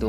2